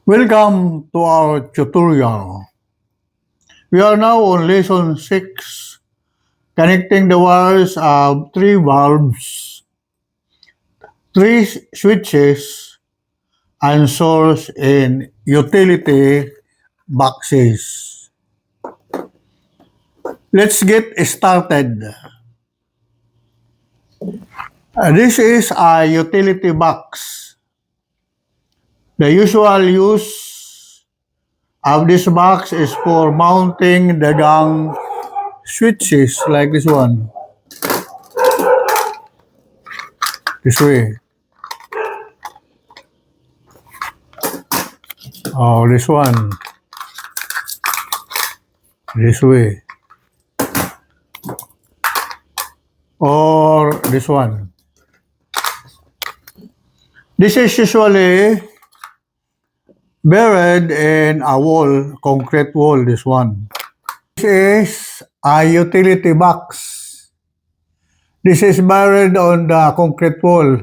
Welcome to our tutorial. We are now on lesson 6, connecting the wires of three valves, three switches, and source in utility boxes. Let's get started. This is a utility box. The usual use of this box is for mounting the gang switches like this one. This way. Oh, this one. This way. Or this one. This is usually buried in a wall, concrete wall, this one. This is a utility box. This is buried on the concrete wall,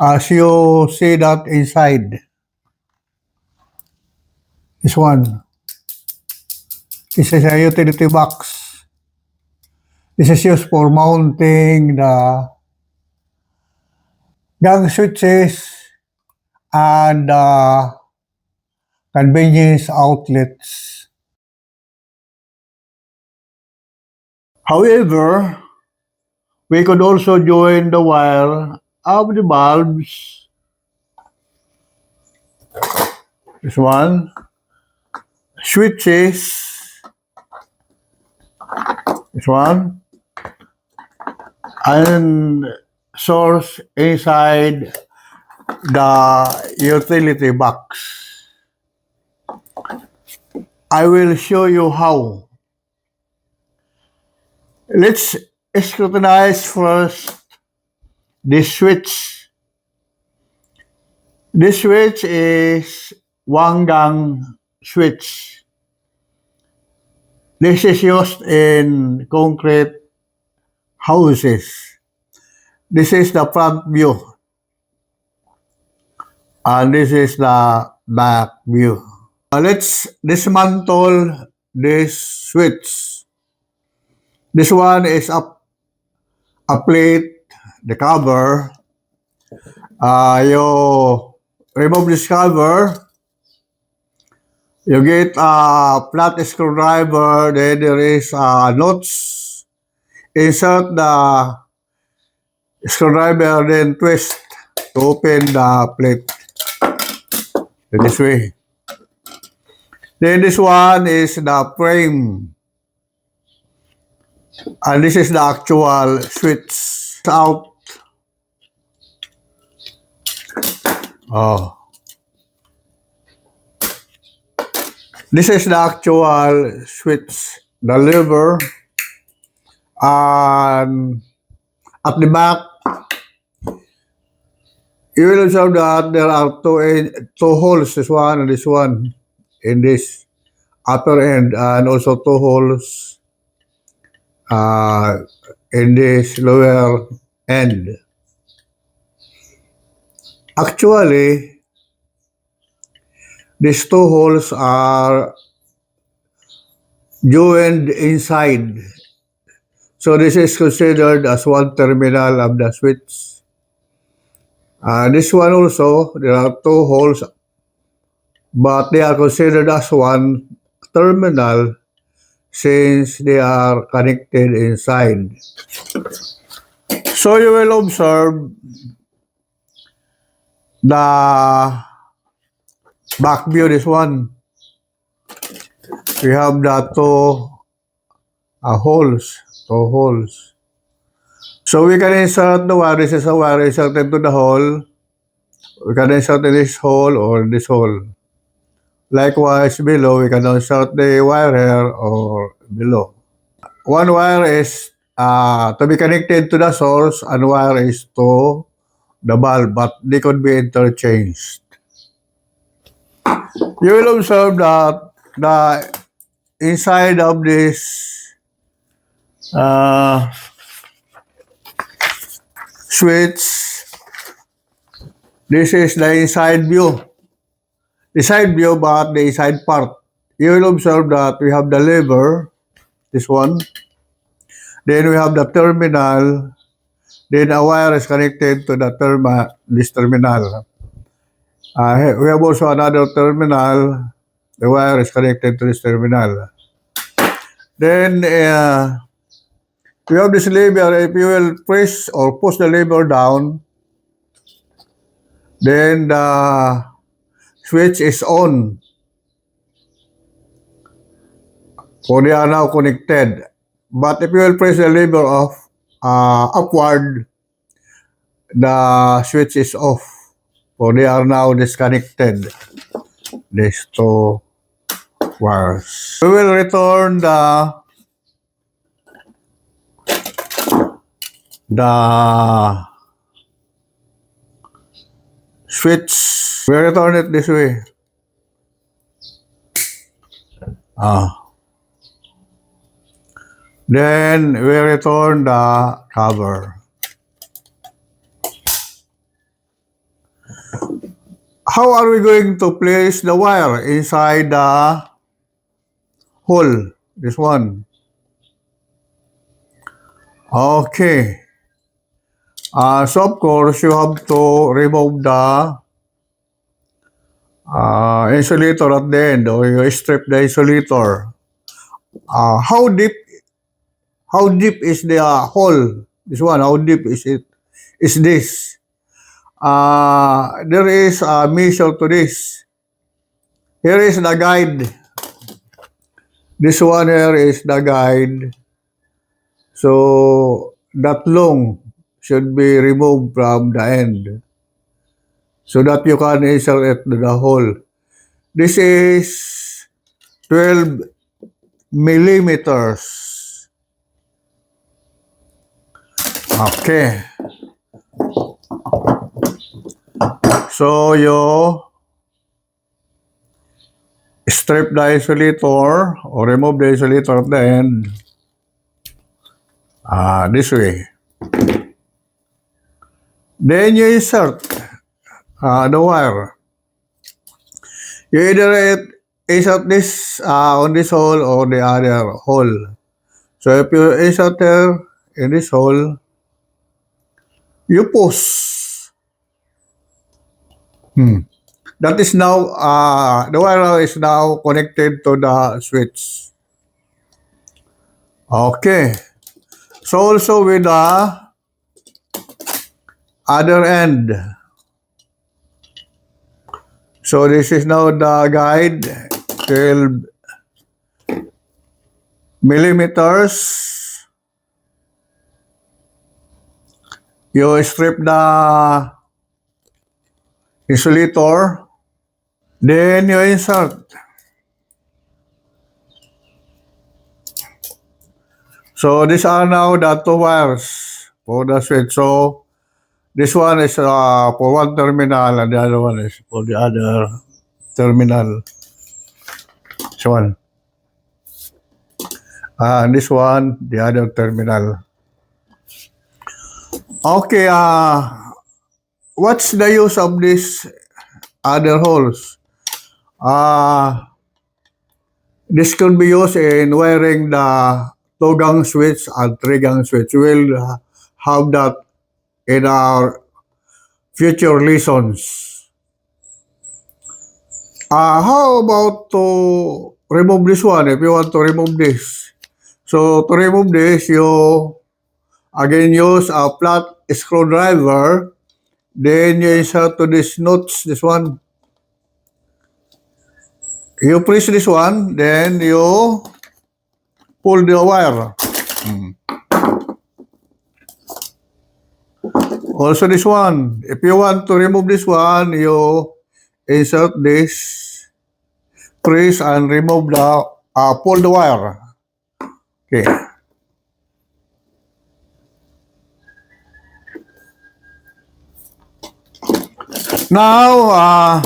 as you see that inside. This one. This is a utility box. This is used for mounting the gang switches and convenience outlets. However, we could also join the wire of the bulbs. This one. Switches. This one. And source inside the utility box. I will show you how. Let's scrutinize first this switch. This switch is one gang switch. This is used in concrete houses. This is the front view. And this is the back view. Let's dismantle this switch. This one is a plate, the cover. You remove this cover. You get a flat screwdriver, then there is a notch. Insert the screwdriver, then twist to open the plate. This way. Then this one is the frame. And this is the actual switch out. Oh. This is the actual switch, the lever. And at the back, you will observe that there are two holes, this one and this one, in this upper end, and also two holes in this lower end. Actually, these two holes are joined inside. So this is considered as one terminal of the switch. This one also, there are two holes, but they are considered as one terminal since they are connected inside. So you will observe the back view, this one. We have the two holes. So we can insert the wire. This is a wire inserted to the hole. We can insert in this hole or this hole. Likewise, below, we can insert the wire here or below. One wire is to be connected to the source, and wire is to the bulb, but they could be interchanged. You will observe that the inside of this switch, this is the inside view. the side view, but the side part. You will observe that we have the lever, this one. Then we have the terminal. Then a wire is connected to this terminal. We have also another terminal. The wire is connected to this terminal. Then we have this lever. If you will press or push the lever down, then the switch is on. So they are now connected. But if you will press the lever off upward, the switch is off. So they are now disconnected. These two wires. We will return the switch. We return it this way. Then we return the cover. How are we going to place the wire inside the hole? This one. Okay. So of course, you have to remove the insulator at the end, or you strip the insulator. How deep is the hole? This one, how deep is it? Is this? There is a measure to this. Here is the guide. This one here is the guide. So that long should be removed from the end so that you can insert it to the hole. This is 12 millimeters. Okay. So you strip the insulator or remove the insulator at the end. This way. Then you insert the wire. You either insert this on this hole or the other hole. So if you insert here in this hole, you push. That is now, the wire is now connected to the switch. Okay. So also with the other end. So this is now the guide, 12 millimeters. You strip the insulator, then you insert. So these are now the two wires for the switch. So this one is for one terminal and the other one is for the other terminal. This one. And this one, the other terminal. Okay, what's the use of these other holes? This can be used in wiring the 2-gang switch and 3-gang switch. We'll have that in our future lessons. How about to remove this one if you want to remove this? So to remove this, you again use a flat screwdriver. Then you insert to this nuts, this one. You press this one, then you pull the wire. Also this one. If you want to remove this one, you insert this, press and remove the, pull the wire. Okay. Now,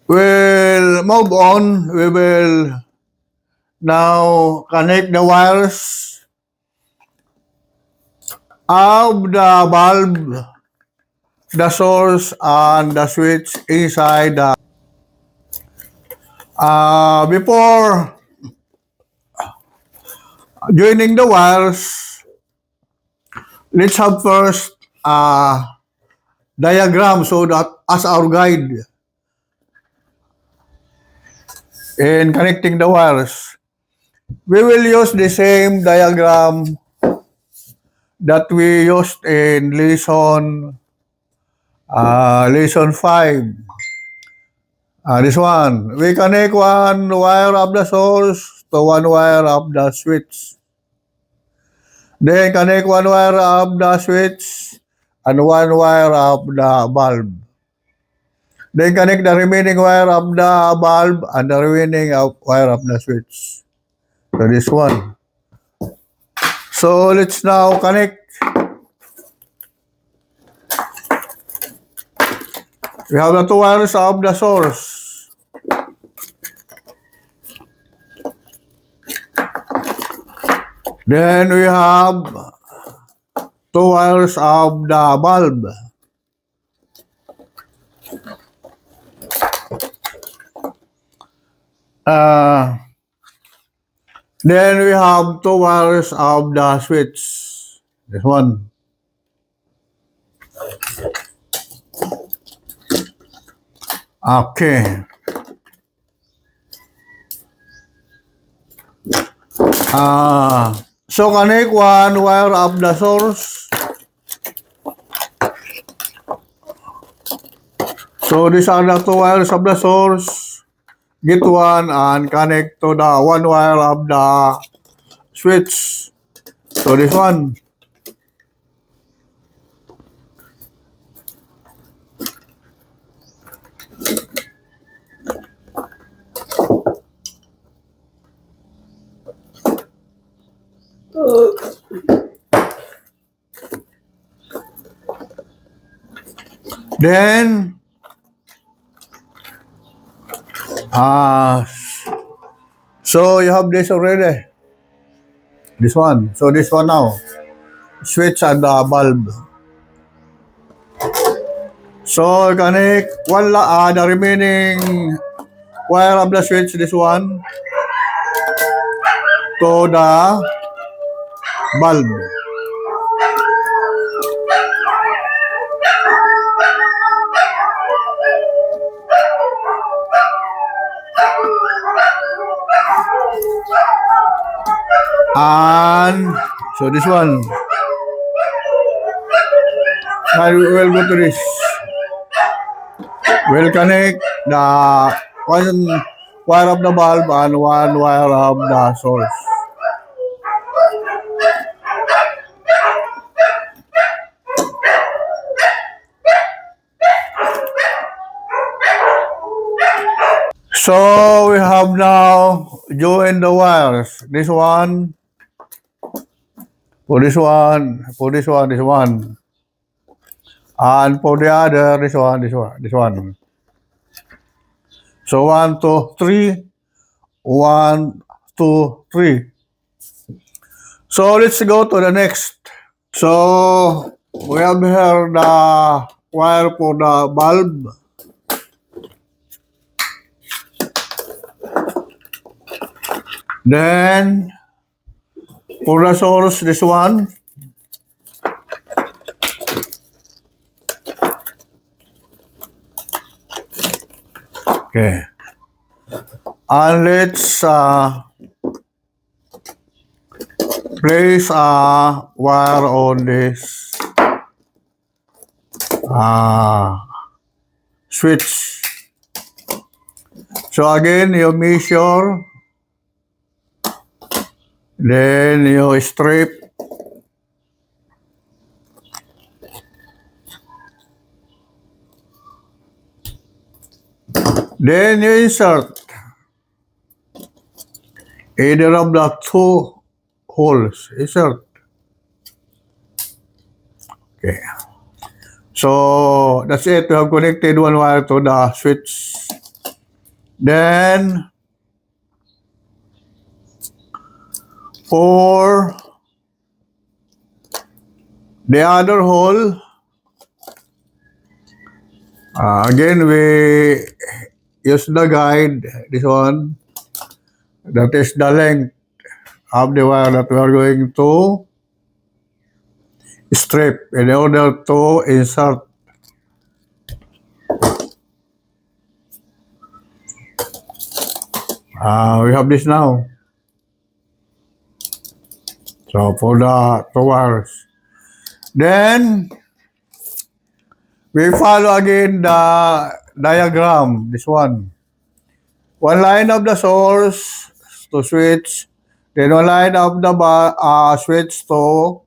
we'll move on. We will now connect the wires of the bulb the source and the switch inside the before joining the wires, let's have first diagram so that as our guide in connecting the wires. We will use the same diagram that we used in lesson 5. This one. We connect one wire of the source to one wire of the switch. Then connect one wire of the switch and one wire of the bulb. Then connect the remaining wire of the bulb and the remaining wire of the switch. So this one. So let's now connect. We have the two wires of the source. Then we have two wires of the bulb. Then we have two wires of the switch. This one. Okay. So connect one wire of the source. So these are the two wires of the source. Get one and connect to the one wire of the switch. So this one. Then so you have this already. This one. So this one now. Switch and the bulb. So connect one the remaining wire of the switch, this one, to the bulb. And so this one. Now we will go to this. We'll connect the one wire of the bulb and one wire of the source. So we have now joined the wires. This one, for this one, for this one, this one. And for the other, this one, this one, this one. So 1, 2, 3. 1, 2, 3. So let's go to the next. So we have here the wire for the bulb. Then for the source, this one. Okay. And let's place a wire on this switch. So again, you measure, then you strip, then you insert either of the two holes. Insert. Okay. So that's it. We have connected one wire to the switch. Then for the other hole, Again, we use the guide, this one, that is the length of the wire that we are going to strip in order to insert. We have this now. So for the 2 wires. Then, we follow again the diagram, this one. One line of the source to switch, then one line of the switch to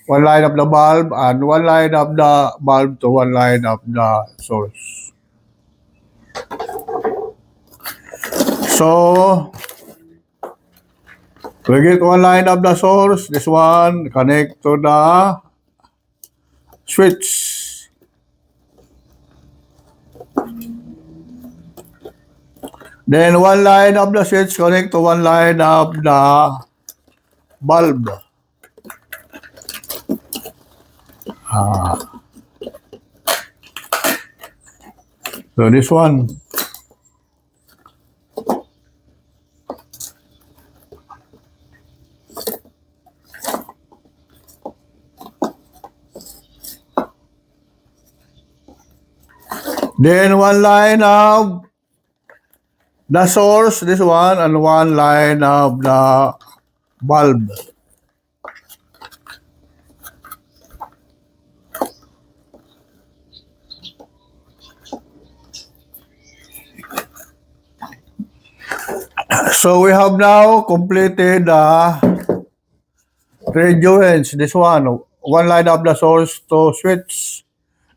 one line of the bulb, and one line of the bulb to one line of the source. So, we get one line of the source, this one, connect to the switch. Then one line of the switch connect to one line of the bulb. So this one. Then one line of the source, this one, and one line of the bulb. So we have now completed the 3 joints. This one line of the source to switch.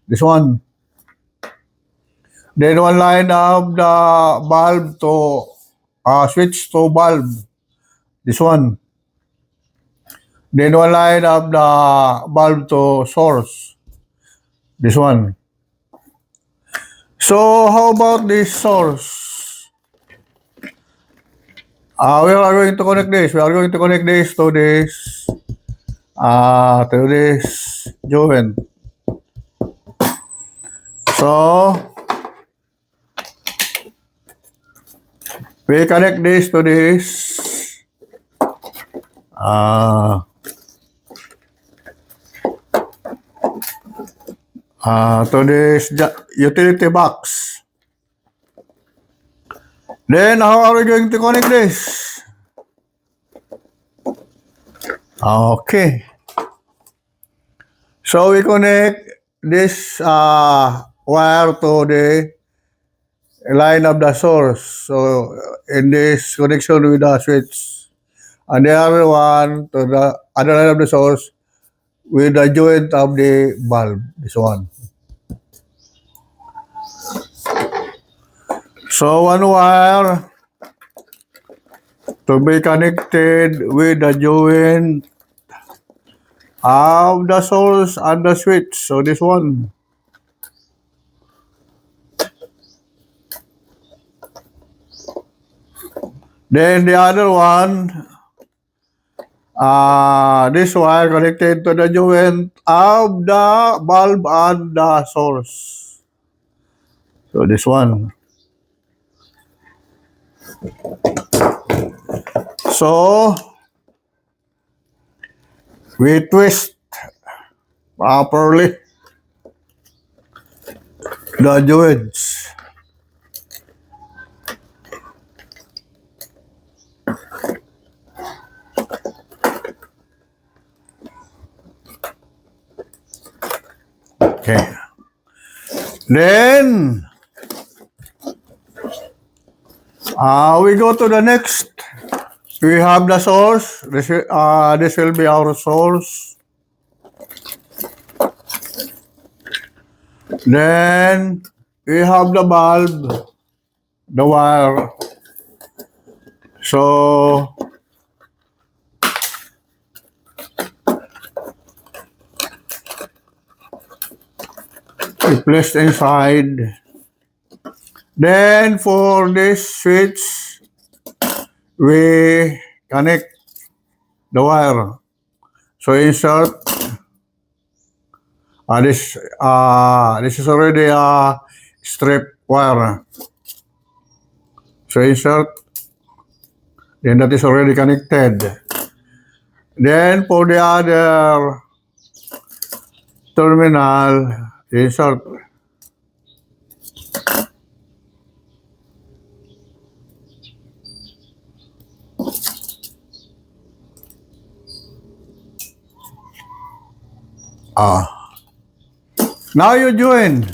This one. Then one line of the bulb to switch to bulb. This one. Then one line of the bulb to source. This one. So how about this source? We are going to connect this. We are going to connect this to this joint. So we connect this to this to this utility box. Then how are we going to connect this? Okay. So we connect this wire to the line of the source. So in this connection with the switch, and the other one to the other line of the source with the joint of the bulb. This one. So one wire to be connected with the joint of the source and the switch. So this one. Then the other one, this wire connected to the joint of the bulb and the source. So this one. So we twist properly the joints. Okay. Then we go to the next. We have the source. This will be our source. Then we have the bulb, the wire. So we place inside. Then for this switch, we connect the wire. So insert. This is already strip wire. So insert, then that is already connected. Then for the other terminal, insert. Now you join.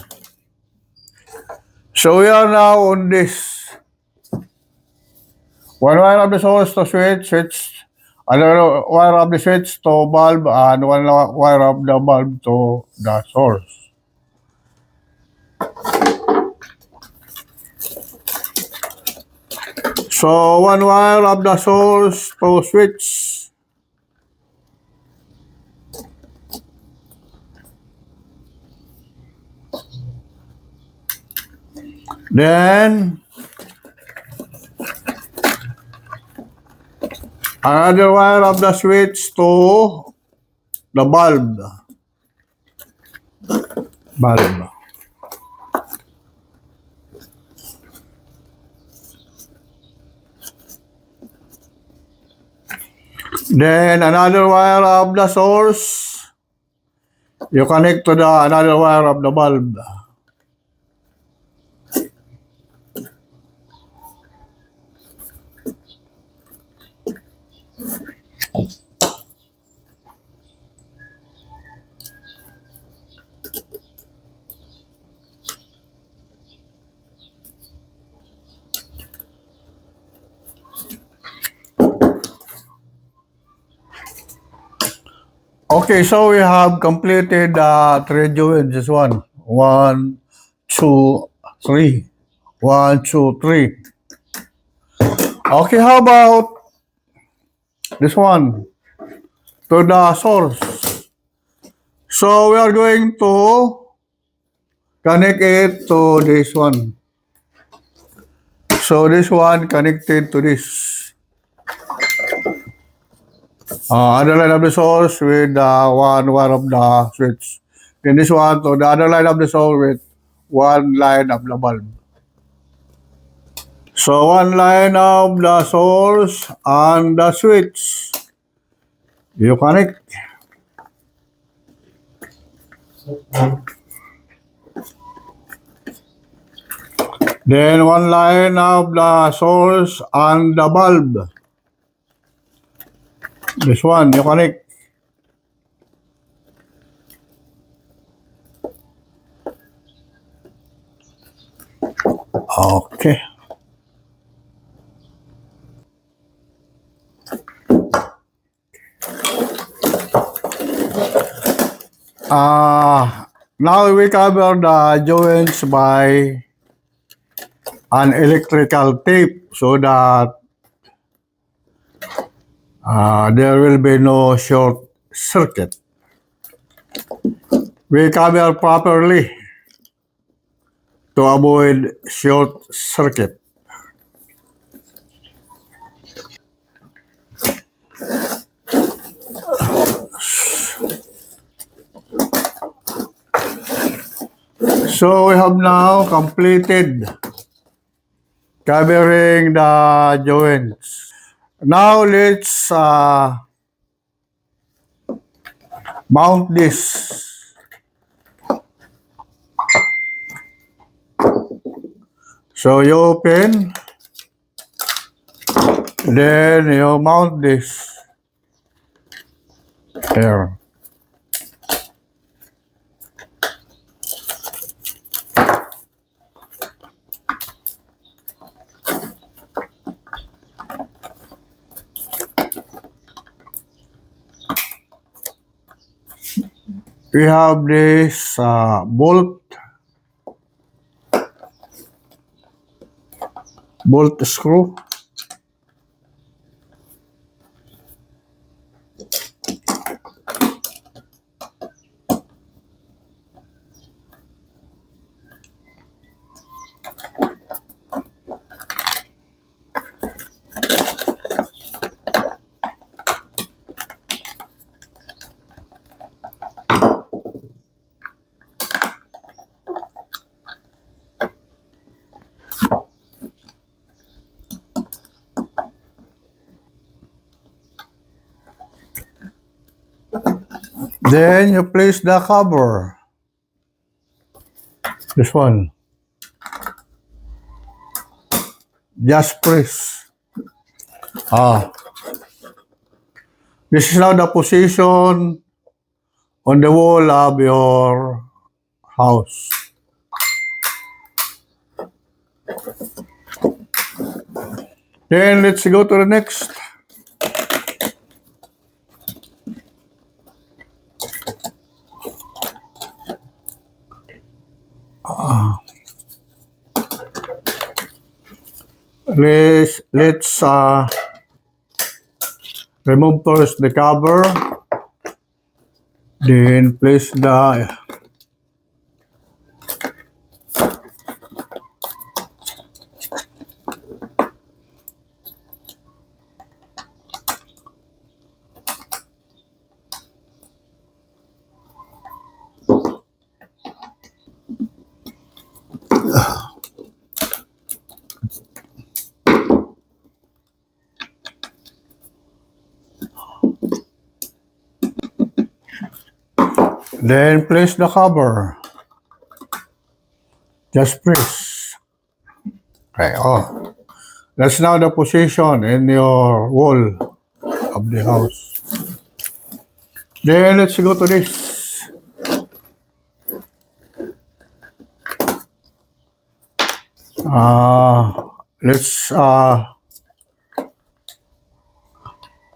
So we are now on this. One wire of the source to switch, another wire of the switch to bulb, and one wire of the bulb to the source. So one wire of the source to switch. Then another wire of the switch to the bulb. Then another wire of the source, you connect to the another wire of the bulb. Okay, so we have completed three joints. This one. 1, 2, 3. 1, 2, 3. Okay, how about this one? To the source. So we are going to connect it to this one. So this one connected to this. Other line of the source with one wire of the switch. Then this one to the other line of the source with one line of the bulb. So one line of the source and the switch. You connect. Then one line of the source and the bulb. This one, you connect. Okay. Now we cover the joints by an electrical tape so that there will be no short circuit. We cover properly to avoid short circuit. So we have now completed covering the joints. Now let's mount this. So you open, then you mount this here. We have this bolt screw. Then you place the cover. This one. Just press. This is now the position on the wall of your house. Then let's go to the next. Let's remove first the cover, then place the then place the cover. Just press. Okay, that's now the position in your wall of the house. Then let's go to this. Let's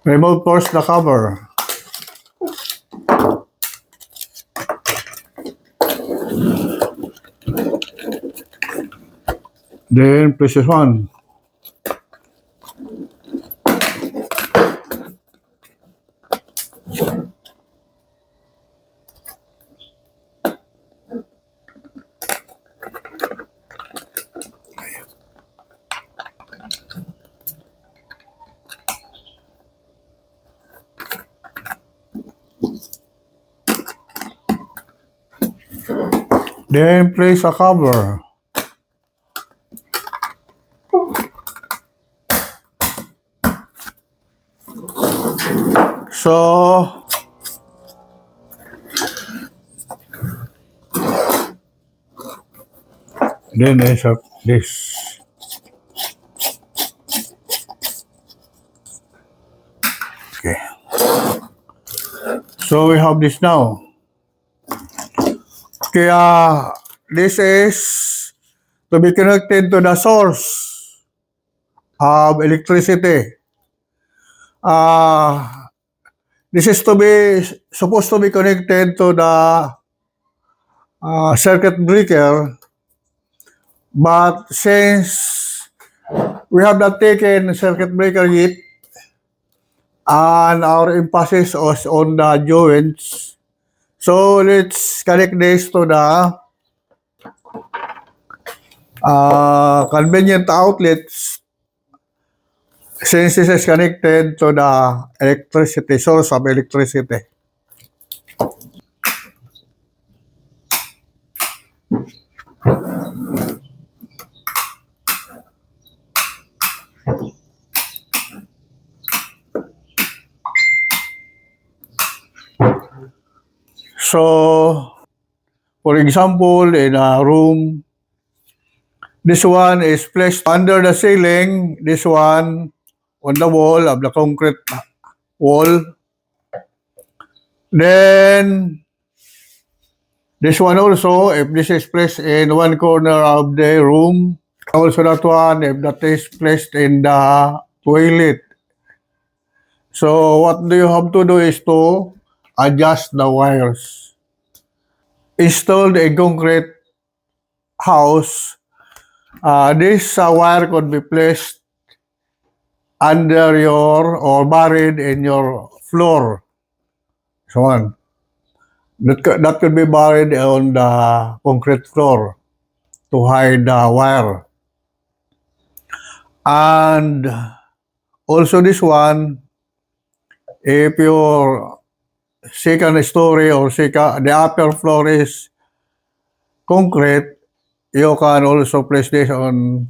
remove first the cover. Then press this one. Then place a cover. So, then I have this. Okay. So we have this now. Kaya this is to be connected to the source of electricity. This is supposed to be connected to the circuit breaker, but since we have not taken circuit breaker yet, and our emphasis is on the joints, so let's connect this to the convenient outlets, since this is connected to the electricity, source of electricity. So, for example, in a room, this one is placed under the ceiling, this one on the wall of the concrete wall. Then, this one also, if this is placed in one corner of the room, also that one, if that is placed in the toilet. So, what do you have to do is to adjust the wires. Installed a concrete house, this wire could be placed under your or buried in your floor. So on. That could be buried on the concrete floor to hide the wire. And also this one, if your second story or the upper floor is concrete, you can also place this on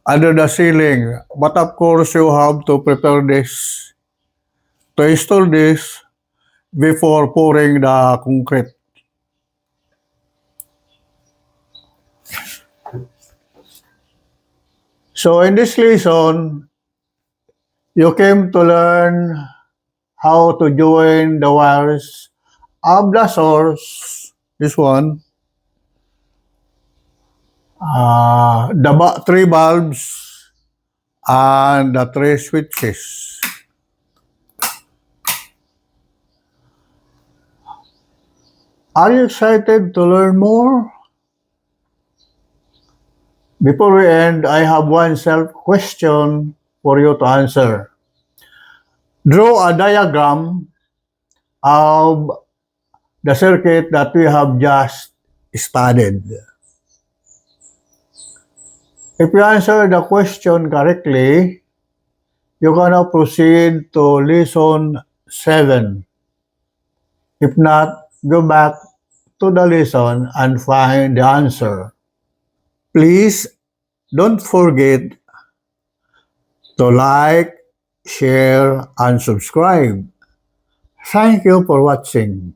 under the ceiling. But of course, you have to prepare this to install this before pouring the concrete. So in this lesson, you came to learn how to join the wires of the source, this one, the three bulbs, and the three switches. Are you excited to learn more? Before we end, I have one self-question for you to answer. Draw a diagram of the circuit that we have just studied. If you answer the question correctly, you can now proceed to lesson 7. If not, go back to the lesson and find the answer. Please don't forget to like, share, and subscribe. Thank you for watching.